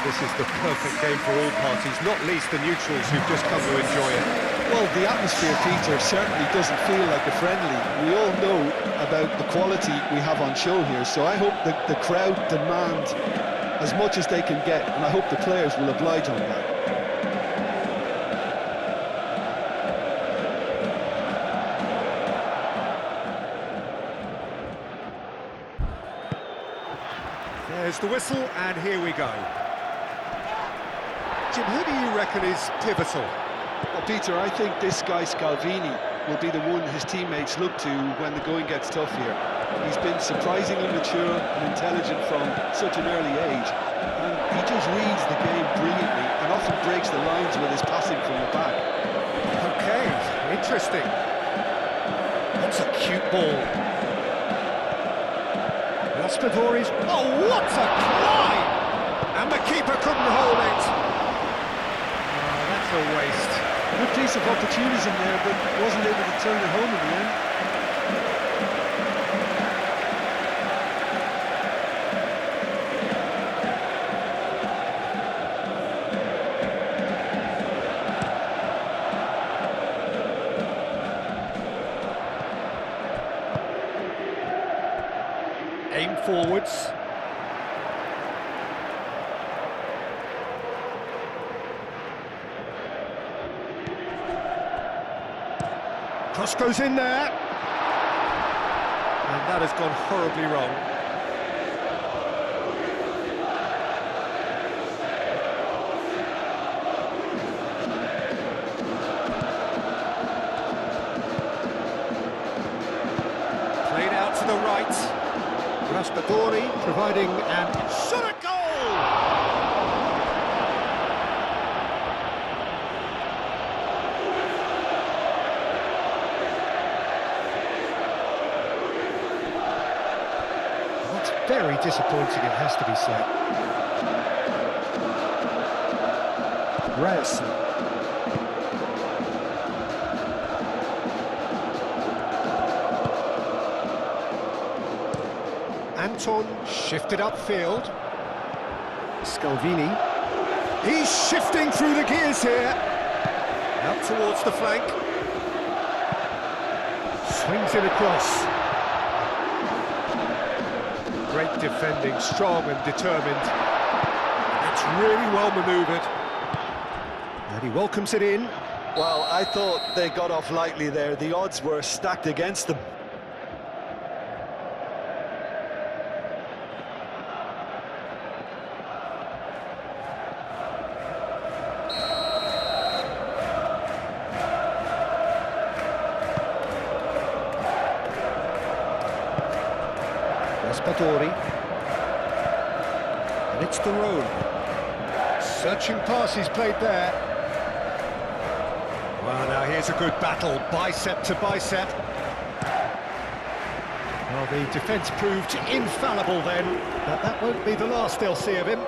This is the perfect game for all parties, not least the neutrals who've just come to enjoy it. Well, the atmosphere, Peter, certainly doesn't feel like a friendly. We all know about the quality we have on show here, so I hope that the crowd demand as much as they can get, and I hope the players will oblige on that. There's the whistle, and here we go. Jim, who do you reckon is pivotal? Well, Peter, I think this guy Scalvini will be the one his teammates look to when the going gets tough here. He's been surprisingly mature and intelligent from such an early age, and he just reads the game brilliantly and often breaks the lines with his passing from the back. Okay, interesting. That's a cute ball. Raspadori's... Oh, what a climb! And the keeper couldn't hold it. Oh, that's a waste. A good piece of opportunism there, but wasn't able to turn it home in the end. Aim forwards. Cross goes in there. And that has gone horribly wrong. Played out to the right. Raspadori providing an shot at goal! That's very disappointing, it has to be said. Ryerson. Anton shifted upfield. Scalvini. He's shifting through the gears here. Out towards the flank. Swings it across. Great defending, strong and determined. That's really well manoeuvred. And he welcomes it in. Well, I thought they got off lightly there. The odds were stacked against them. Raspadori. And it's the road. Searching pass he's played there. Well, now here's a good battle, bicep to bicep. Well, the defence proved infallible then, but that won't be the last they'll see of him.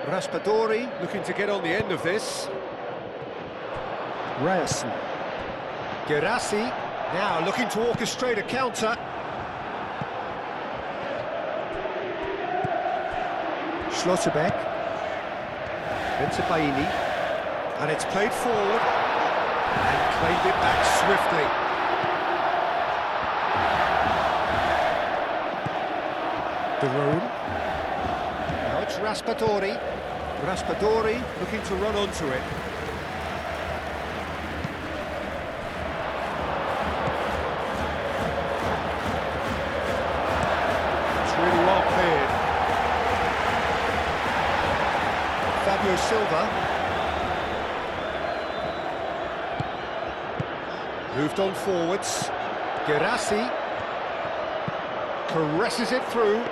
Raspadori looking to get on the end of this. Ryerson. Gerassi now looking to orchestrate a counter. Schlotterbeck. Benzabaini. And it's played forward. And claimed it back swiftly. De Roon. Now it's Raspadori. Raspadori looking to run onto it. Really well cleared. Fabio Silva. Moved on forwards. Gerassi. Caresses it through.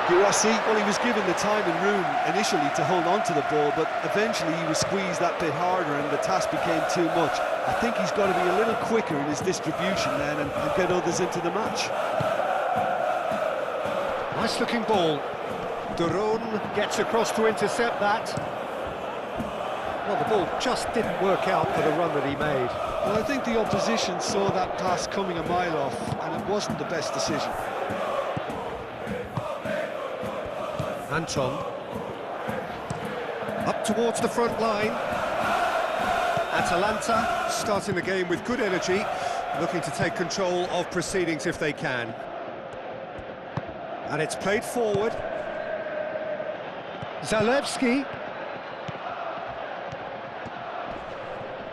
Gerassi, well, he was given the time and room initially to hold on to the ball, but eventually he was squeezed that bit harder and the task became too much. I think he's got to be a little quicker in his distribution then and get others into the match. Nice looking ball. De Roon gets across to intercept that. Well, the ball just didn't work out for the run that he made. Well, I think the opposition saw that pass coming a mile off, and it wasn't the best decision. Anton. Up towards the front line. Atalanta starting the game with good energy, looking to take control of proceedings if they can. And it's played forward. Zalewski.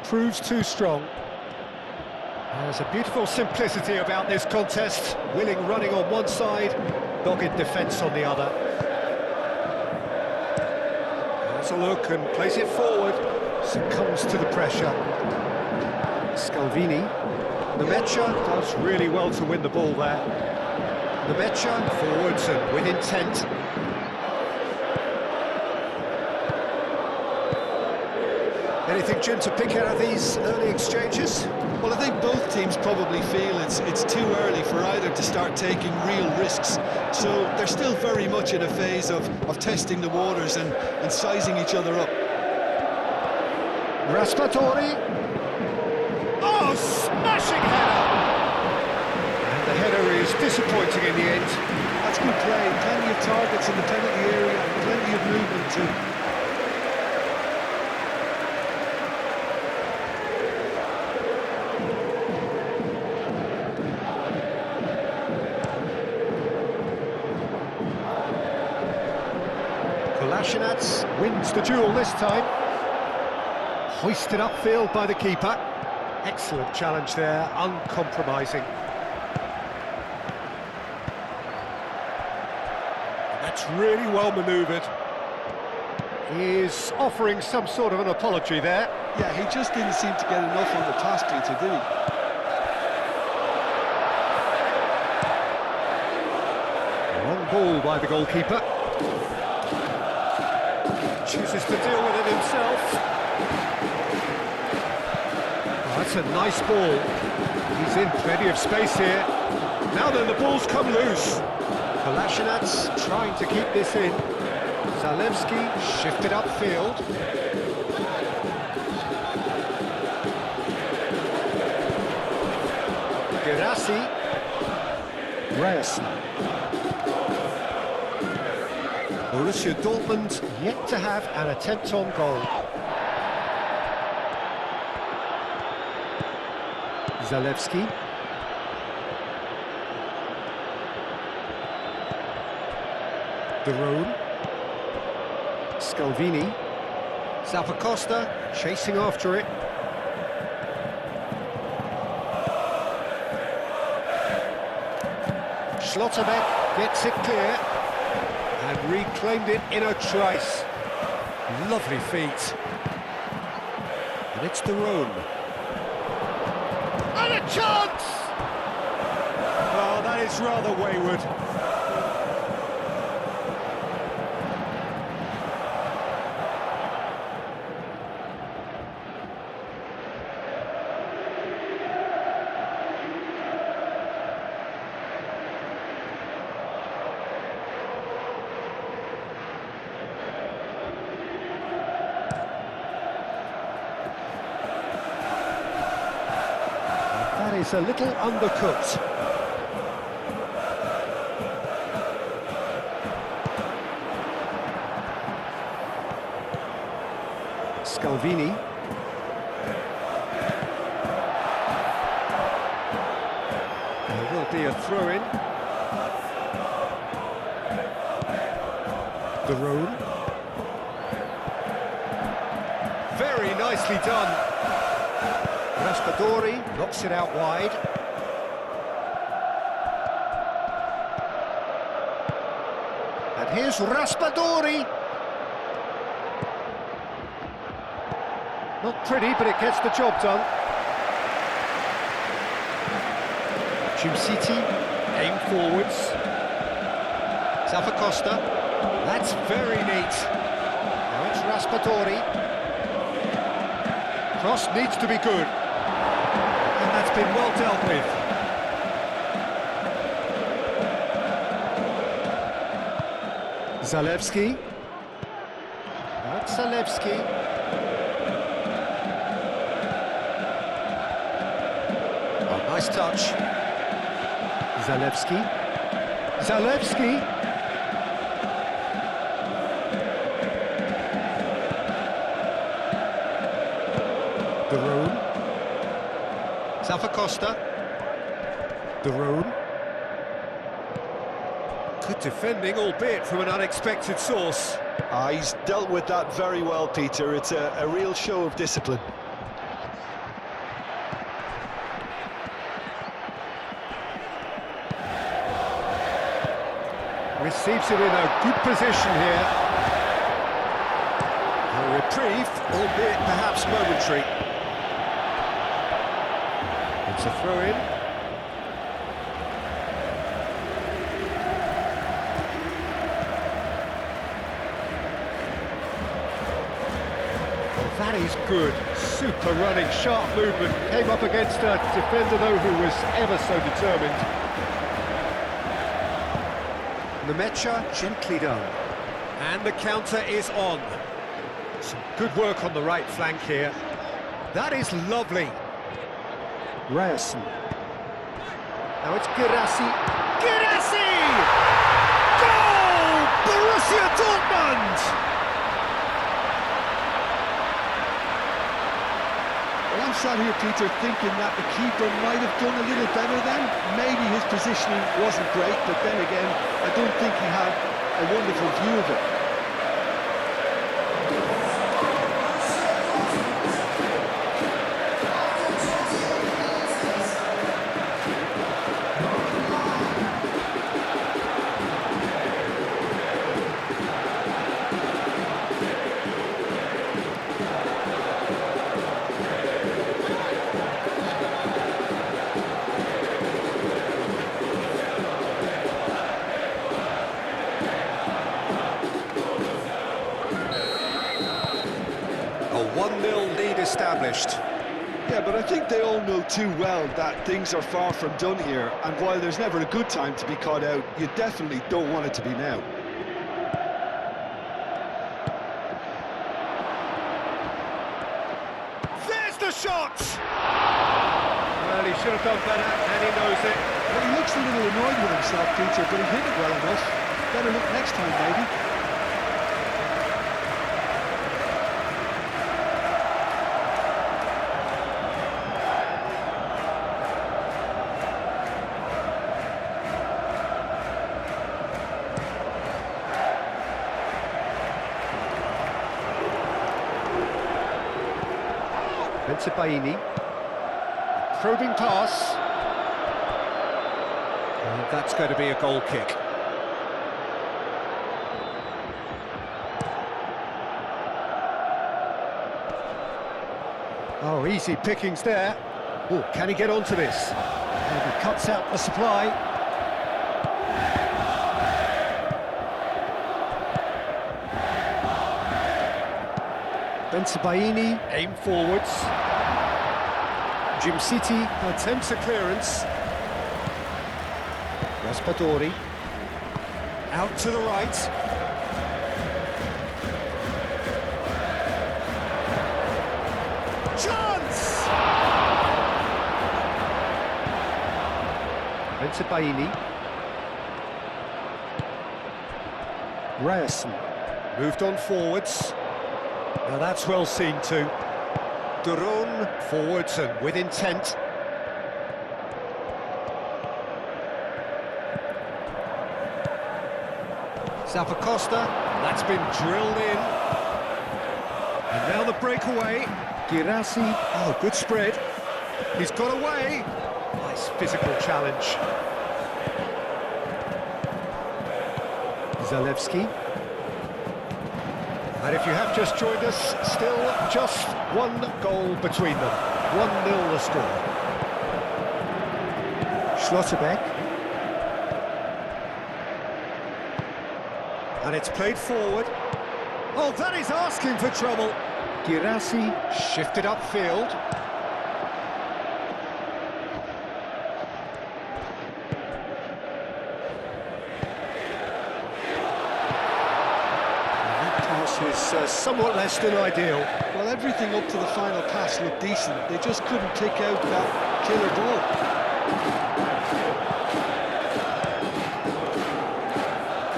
Proves too strong. There's a beautiful simplicity about this contest. Willing running on one side, dogged defence on the other. Has a look and plays it forward. Succumbs to the pressure. Scalvini. Nemecha does really well to win the ball there. Nemecha forwards and with intent. Anything, Jim, to pick out of these early exchanges? Well, I think both teams probably feel it's too early for either to start taking real risks. So they're still very much in a phase of testing the waters and sizing each other up. Raspadori. Oh, smashing header! And the header is disappointing in the end. That's good play. Plenty of targets in the penalty area, plenty of movement too. Kolasinac wins the duel this time. Hoisted upfield by the keeper. Excellent challenge there, uncompromising. That's really well manoeuvred. He's offering some sort of an apology there. Yeah, he just didn't seem to get enough on the task to do. Long ball by the goalkeeper. Chooses to deal with it himself. Oh, that's a nice ball. He's in plenty of space here. Now then, the ball's come loose. Kolasinac trying to keep this in. Zalewski shifted upfield. Gerassi. Reyes. Borussia Dortmund yet to have an attempt on goal. Zalewski. De Roon. Scalvini. Zappacosta chasing after it. Schlotterbeck gets it clear. And reclaimed it in a trice. Lovely feat. And it's the Rome. And a chance! Oh, that is rather wayward. That is a little undercooked. Scalvini. There will be a throw-in. De Roon. Very nicely done. Raspadori knocks it out wide. And here's Raspadori. Not pretty, but it gets the job done. City aim forwards. Zappacosta. That's very neat. Now it's Raspadori. Cross needs to be good. And that's been well dealt with. Zalewski. That's Zalewski. Oh, nice touch. Zalewski. Zalewski. Costa. De Roon. Good defending, albeit from an unexpected source. He's dealt with that very well, Peter. It's a real show of discipline. Receives it in a good position here. A reprieve, albeit perhaps momentary. It's a throw-in. That is good. Super running, sharp movement. Came up against a defender, though, who was ever so determined. Nemecha gently done. And the counter is on. Some good work on the right flank here. That is lovely. Ryerson. Now it's Girassi. Girassi! Goal! Borussia Dortmund! Well, I'm sat here, Peter, thinking that the keeper might have done a little better then. Maybe his positioning wasn't great, but then again, I don't think he had a wonderful view of it. A 1-0 lead established. Yeah, but I think they all know too well that things are far from done here, and while there's never a good time to be caught out, you definitely don't want it to be now. There's the shot! Well, he should have done better, and he knows it. Well, he looks a little annoyed with himself, Peter, but he hit it well enough. Better look next time, maybe. Bensebaini. Probing pass. And that's going to be a goal kick. Oh, easy pickings there. Oh, can he get onto this? And he cuts out the supply. Bensebaini, aim forwards. Jim City attempts a clearance. Raspadori. Out to the right. Chance! Bensebaini. Ryerson. Moved on forwards. Now that's well seen too. De Roon forwards and with intent. Costa, that's been drilled in. And now the breakaway. Girassi, oh, good spread. He's got away. Nice physical challenge. Zalewski. And if you have just joined us, still just one goal between them. 1-0 the score. Schlotterbeck. And it's played forward. Oh, that is asking for trouble. Girassi shifted upfield. Is somewhat less than ideal. Well, everything up to the final pass looked decent. They just couldn't take out that killer ball.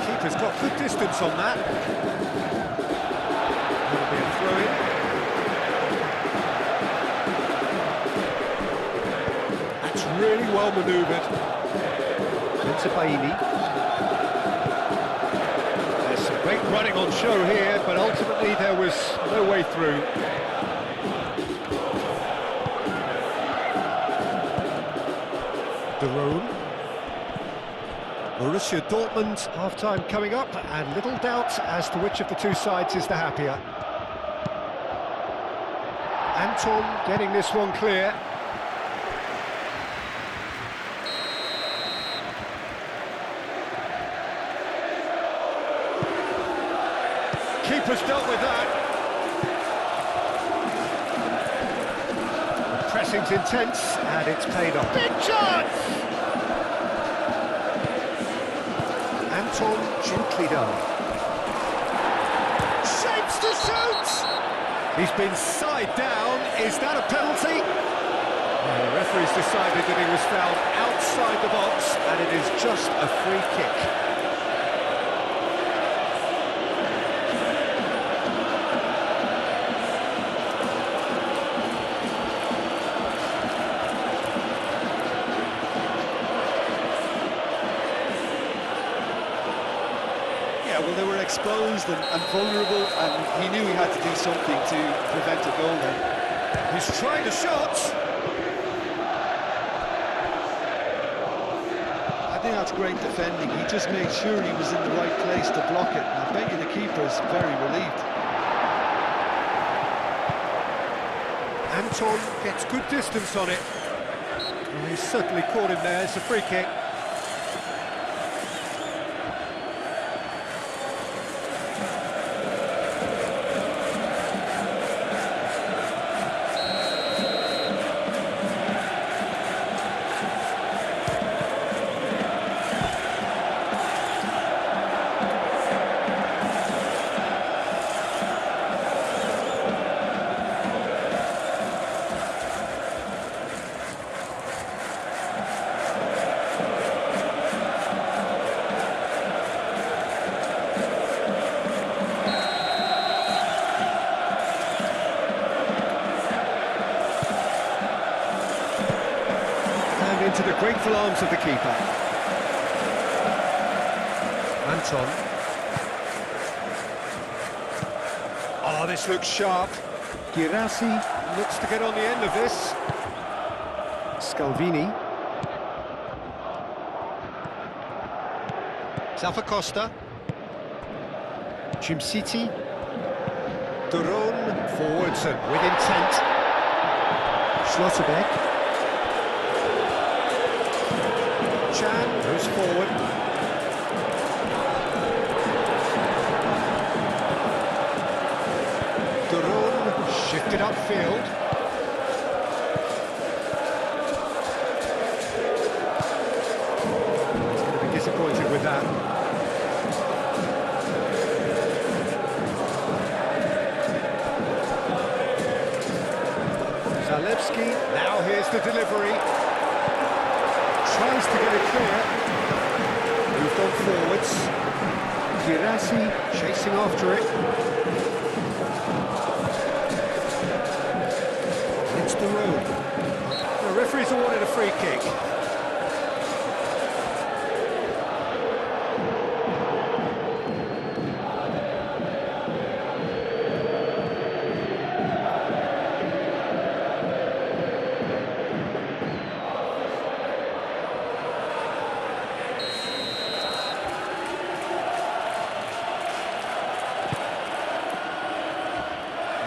Keeper's got good distance on that. That'll be a throw-in. really well manoeuvred. Into Baini. There's some great running on show here, but ultimately there was no way through. Borussia Dortmund, half-time coming up, and little doubt as to which of the two sides is the happier. Anton getting this one clear. Keeper's dealt with that. Pressing's intense, and it's paid off. Big chance! Anton gently done. Shapes to shoot! He's been side down. Is that a penalty? Well, the referee's decided that he was fouled outside the box, and it is just a free kick. Well, they were exposed and vulnerable, and he knew he had to do something to prevent a goal then. He's trying a shot. I think that's great defending. He just made sure he was in the right place to block it. And I bet you the keeper's very relieved. Anton gets good distance on it. Well, he's certainly caught him there. It's a free kick. Into the grateful arms of the keeper. Anton. Oh, this looks sharp. Girassi looks to get on the end of this. Scalvini. Zappacosta. Chimsiti. Duron forwards and with intent. Schlotterbeck. Chan goes forward. Duron shifted upfield. He's going to be disappointed with that. Zalewski, now here's the delivery. Tries to get it clear. Moved on forwards. Girassi chasing after it. It's the road. The referee's awarded a free kick.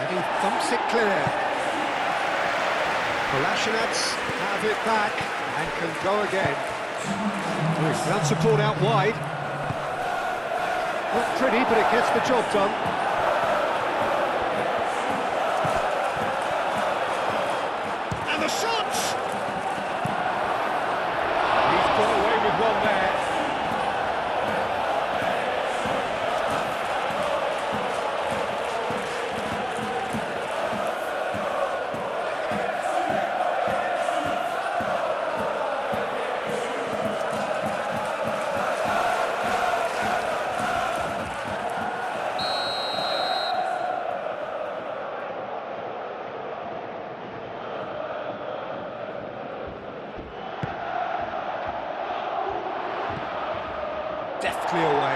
He thumps it clear. Kolasinac have it back and can go again. Ground support out wide. Not pretty, but it gets the job done. And the shot! He's got away with one there.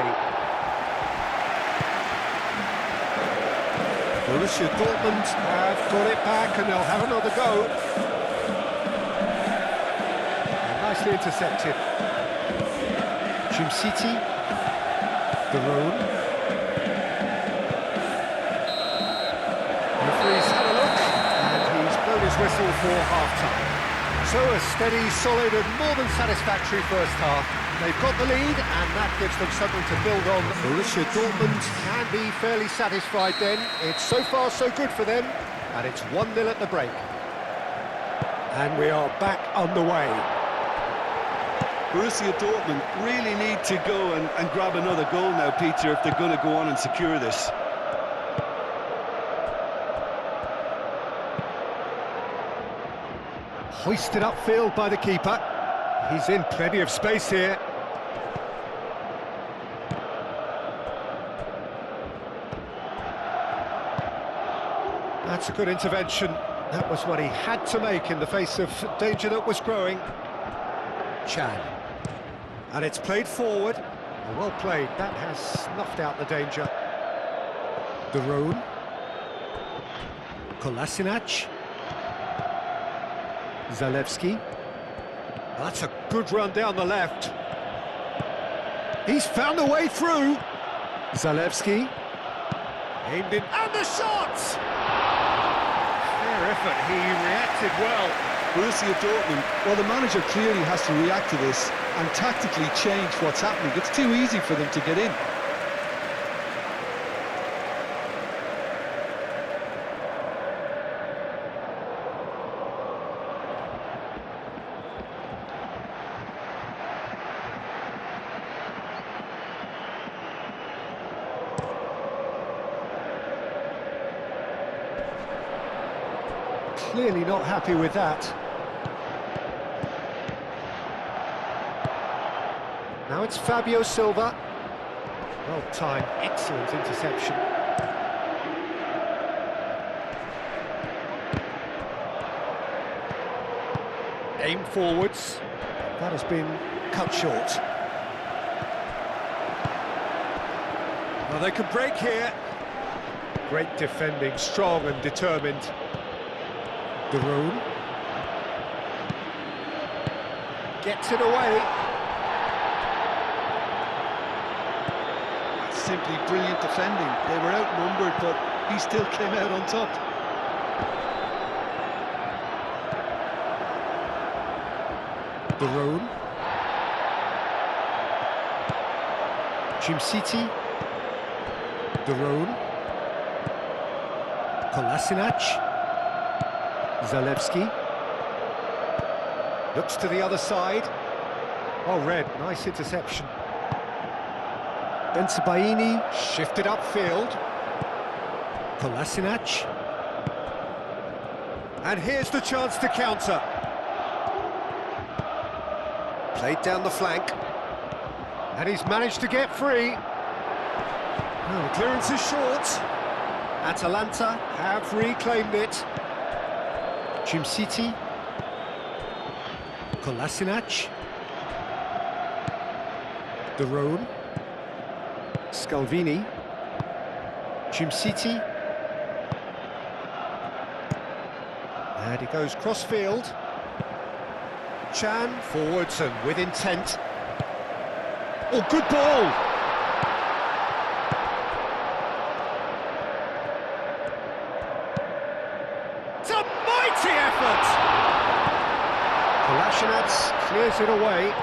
away. Borussia Dortmund have got it back and they'll have another go. And nicely intercepted. Shinji, Barone. Referee's had a look and he's blown his whistle for half-time. So a steady, solid and more than satisfactory first half. They've got the lead and that gives them something to build on. Borussia Dortmund can be fairly satisfied then. It's so far so good for them and it's 1-0 at the break. And we are back underway. Borussia Dortmund really need to go and grab another goal now, Peter, if they're going to go on and secure this. Hoisted upfield by the keeper. He's in plenty of space here. That's a good intervention. That was what he had to make in the face of danger that was growing. Chan. And it's played forward. Well played. That has snuffed out the danger. Barone. Kolasinac. Zalewski. That's a good run down the left. He's found a way through. Zalewski. Aimed in. And the shot! Fair effort. He reacted well. Borussia Dortmund, well, the manager clearly has to react to this and tactically change what's happening. It's too easy for them to get in. Clearly not happy with that. Now it's Fabio Silva. Well timed, excellent interception. Aim forwards. That has been cut short. Well, they could break here. Great defending, strong and determined. Barone gets it away. Simply brilliant defending. They were outnumbered, but he still came out on top. Barone. Shinji. Barone. Kolasinac. Zalewski looks to the other side. Oh, red, nice interception. Bensebaini shifted upfield. Kolasinac. And here's the chance to counter. Played down the flank. And he's managed to get free. Oh, the clearance is short. Atalanta have reclaimed it. Shinji, Kolasinac, Barone, Scalvini, Shinji, and he goes cross-field. Chan forwards and with intent. Oh, good ball! Kolasinac clears it away.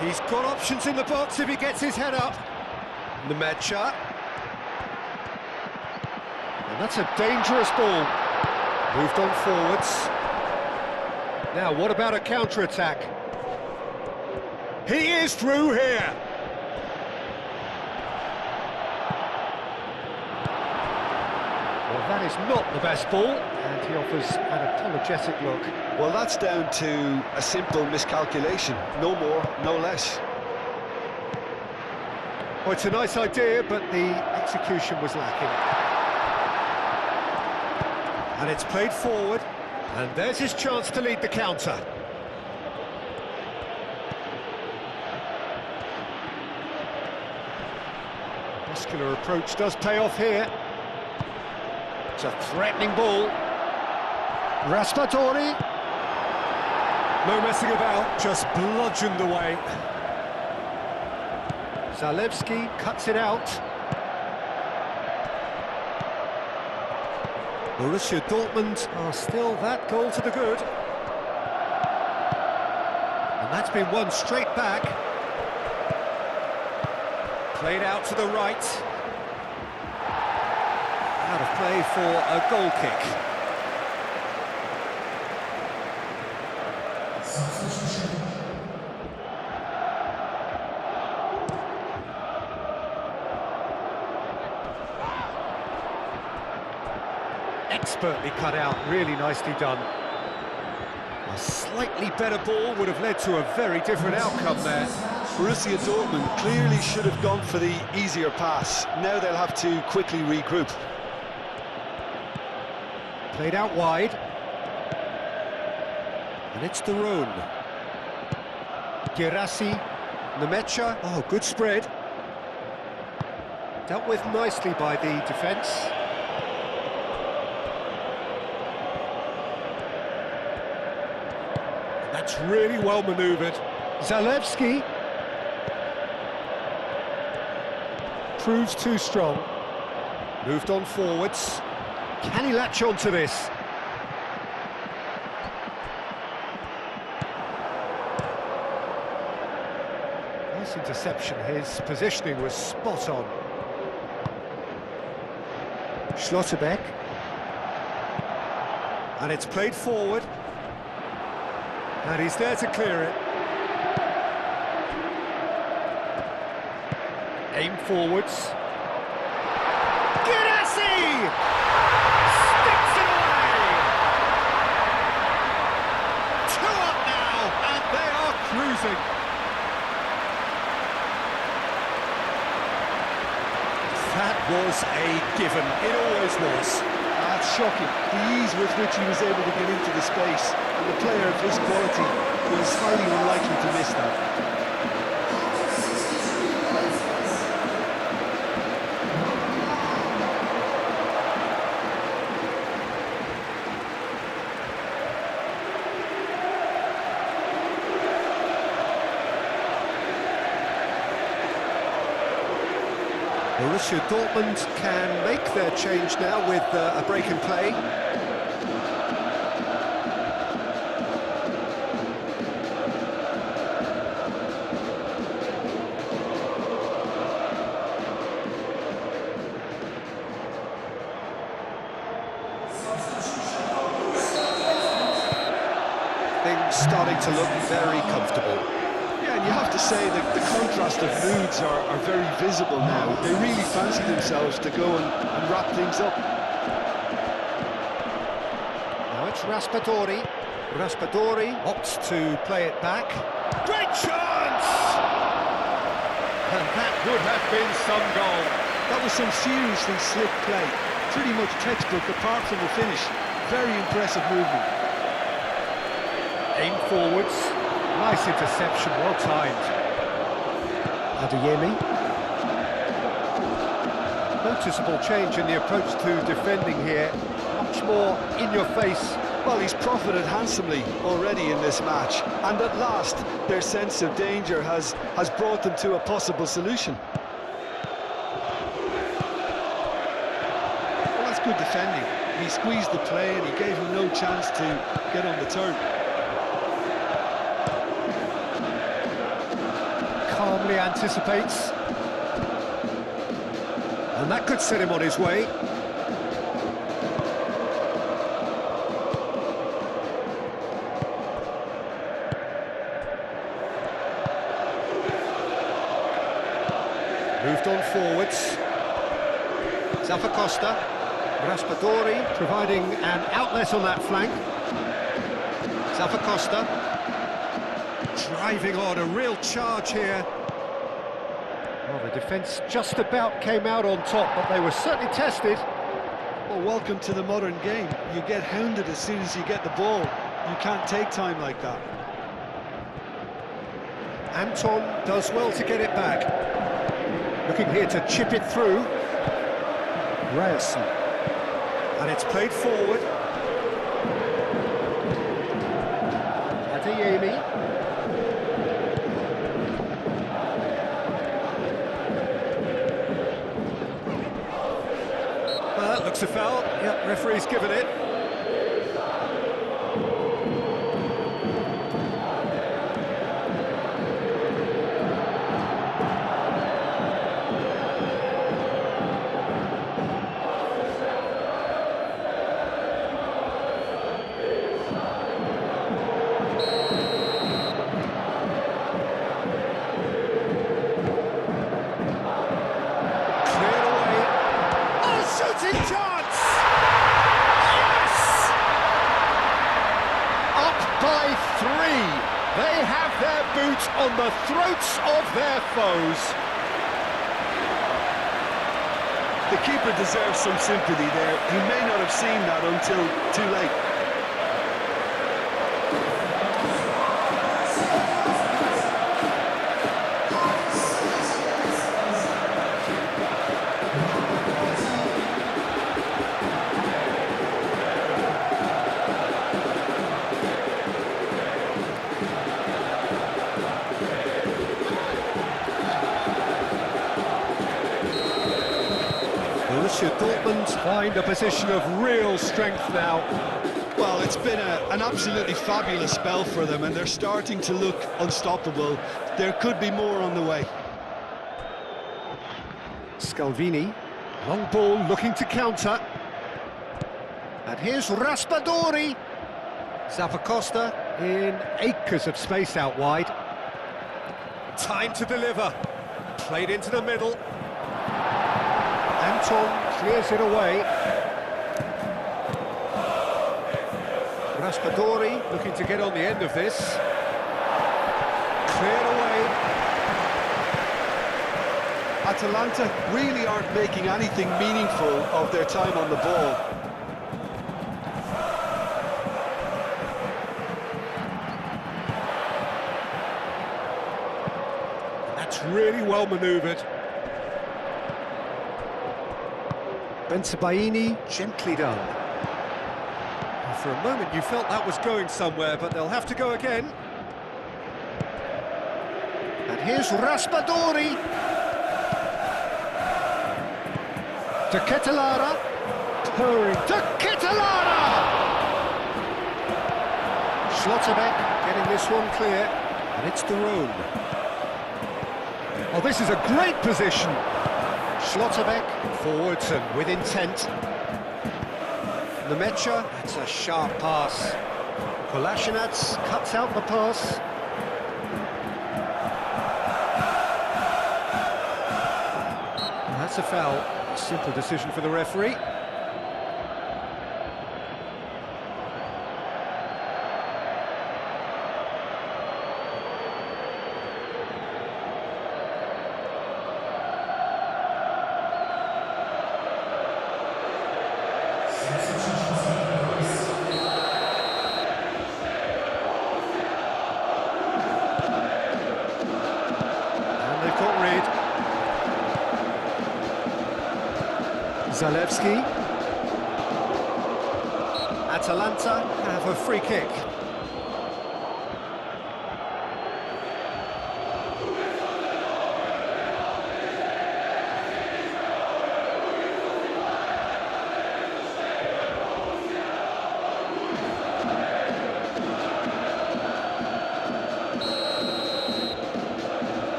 He's got options in the box if he gets his head up. Nemecha. And that's a dangerous ball. Moved on forwards. Now, what about a counter-attack? He is through here. Well, that is not the best ball, and he offers an apologetic look. Well, that's down to a simple miscalculation. No more, no less. Well, it's a nice idea, but the execution was lacking. And it's played forward, and there's his chance to lead the counter. Muscular approach does pay off here. It's a threatening ball. Raspadori. No messing about, just bludgeoned away. Zalewski cuts it out. Borussia Dortmund are still that goal to the good. And that's been won straight back. Played out to the right. Out of play for a goal kick. Expertly cut out, really nicely done. A slightly better ball would have led to a very different outcome there. Borussia Dortmund clearly should have gone for the easier pass. Now they'll have to quickly regroup. Played out wide. And it's the Rhone. Girassi, Nemecha, oh, good spread. Dealt with nicely by the defence. That's really well manoeuvred. Zalewski. Proves too strong. Moved on forwards. Can he latch on to this? Nice interception. His positioning was spot on. Schlotterbeck. And it's played forward. And he's there to clear it. Aim forwards. Girassi! Sticks it away! 2 up now, and they are cruising. That was a given. It always was. That's shocking. The ease with which he was able to get into the space, and the player of his quality was highly unlikely to miss that. Borussia Dortmund can make their change now with a break in play. Things starting to look very comfortable. Yeah, and you have to say that the contrast of moods are very visible now. They really fancy themselves to go and wrap things up. Now it's Raspadori. Raspadori opts to play it back. Great chance! And that would have been some goal. That was some seriously slick play. Pretty much textbook apart from the finish. Very impressive movement. Aim forwards. Nice interception, well timed. Adeyemi. Noticeable change in the approach to defending here. Much more in your face. Well, he's profited handsomely already in this match, and at last their sense of danger has brought them to a possible solution. Well, that's good defending. He squeezed the play and he gave him no chance to get on the turn. Calmly anticipates. And that could set him on his way. Moved on forwards. Zappacosta. Raspadori providing an outlet on that flank. Zappacosta. Driving on, a real charge here. Well, the defence just about came out on top, but they were certainly tested. Well, welcome to the modern game. You get hounded as soon as you get the ball. You can't take time like that. Anton does well to get it back. Looking here to chip it through. Ryerson. And it's played forward. Adeyemi. Well, that looks a foul. Yep, referee's given it. Shooting chance! Yes! Up by 3. They have their boot on the throats of their foes. The keeper deserves some sympathy there. He may not have seen that until too late. Borussia Dortmund find a position of real strength now. Well, it's been an absolutely fabulous spell for them, and they're starting to look unstoppable. There could be more on the way. Scalvini, long ball looking to counter. And here's Raspadori. Zappacosta in acres of space out wide. Time to deliver. Played into the middle. Anton clears it away. Raspadori looking to get on the end of this. Cleared away. Atalanta really aren't making anything meaningful of their time on the ball. That's really well manoeuvred. Bensebaini, gently done. And for a moment you felt that was going somewhere, but they'll have to go again. And here's Raspadori. To Ketelara. Purring to Ketelara! Schlotterbeck getting this one clear. And it's de Roon. Oh, this is a great position. Schlotterbeck forwards and with intent. Nemecha, that's a sharp pass. Kolasinac cuts out the pass. And that's a foul. A simple decision for the referee. Zalewski. Atalanta have a free kick.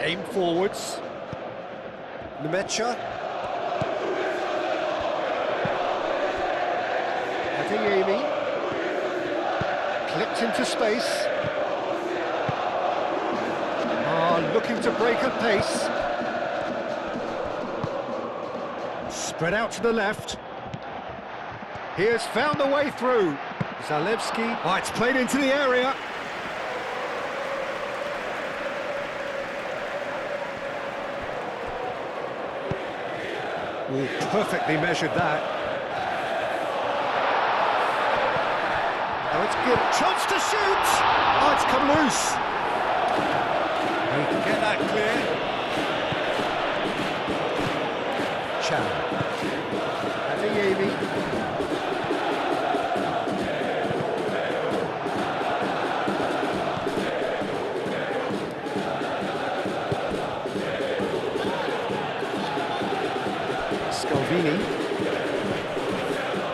Aim forwards. Nemecha. Adeyemi. Clipped into space. Looking to break at pace. Spread out to the left. Here's found the way through. Zalewski. Oh, it's played into the area. Oh, perfectly measured that. Now it's good. Chance to shoot! Oh, it's come loose. He can get that clear. Chan. Adeyemi. Scalvini.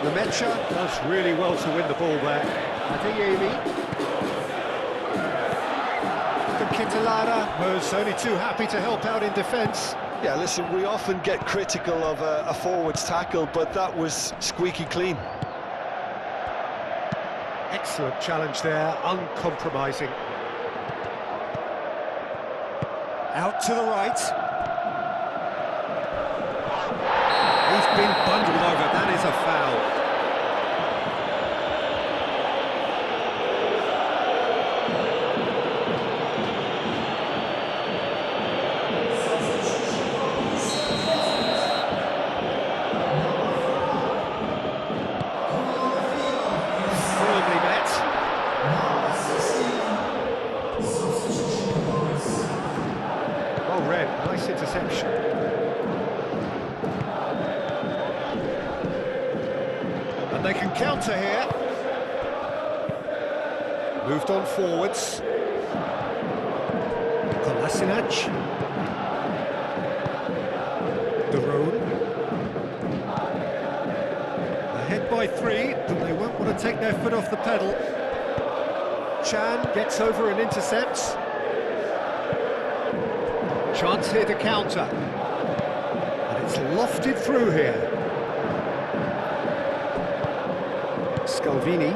Lemaitre does really well to win the ball there. Adeyemi. Ketelara was only too happy to help out in defence. Yeah, listen, we often get critical of a forward's tackle, but that was squeaky clean. Excellent challenge there, uncompromising. Out to the right. He's been bundled over, that is a foul. Nice interception. And they can counter here. Moved on forwards. Kolasinac. Daron. Ahead by 3, but they won't want to take their foot off the pedal. Chan gets over and intercepts. Chance here to counter. And it's lofted through here. Scalvini.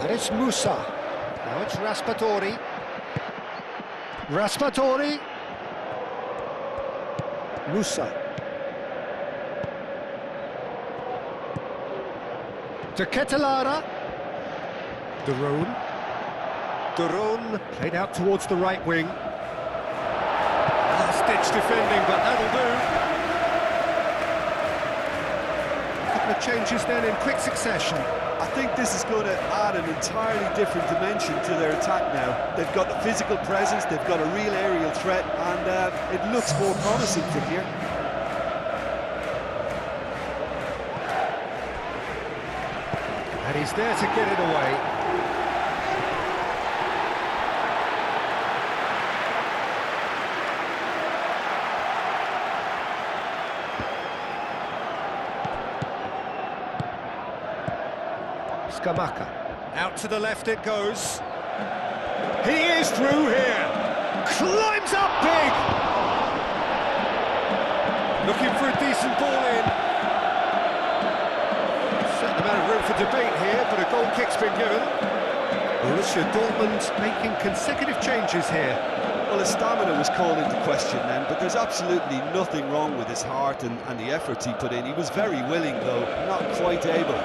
And it's Musa. Now it's Raspadori. Raspadori. Musa. To Ketelara. Daron. Daron played out towards the right wing. Ditch defending, but that'll do. A couple of changes then in quick succession. I think this is going to add an entirely different dimension to their attack now. They've got the physical presence, they've got a real aerial threat, and it looks more promising from here. And he's there to get it away. Scamacca. Out to the left it goes. He is through here. Climbs up big. Looking for a decent ball in. Certain amount of room for debate here, but a goal kick's been given. Borussia Dortmund making consecutive changes here. Well, his stamina was called into question then, but there's absolutely nothing wrong with his heart and the efforts he put in. He was very willing, though, not quite able.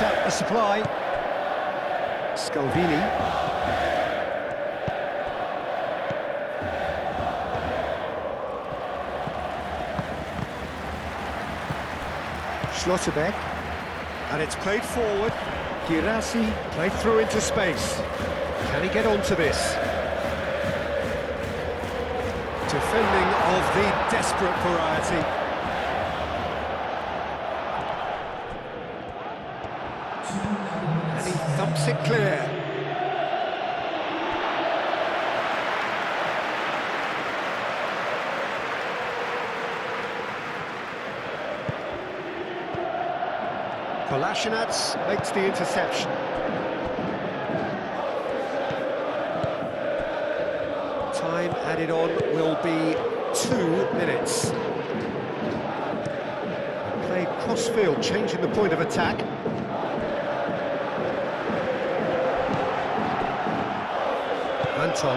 Out the supply. Scalvini. Schlotterbeck. And it's played forward. Girassi played through into space. Can he get onto this? Defending of the desperate variety. And he thumps it clear. Kolasinac makes the interception. Time added on will be 2 minutes. Played cross-field, changing the point of attack. Anton.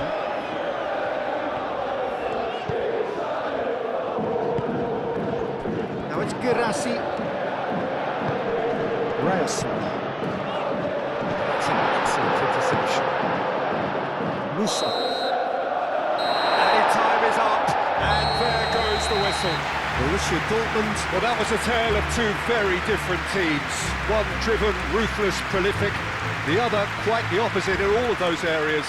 Now it's Girassi. Ryerson. That's an excellent interception. Musa. Added time is up, and there goes the whistle. Borussia Dortmund. Well, that was a tale of two very different teams. One driven, ruthless, prolific. The other quite the opposite in all of those areas.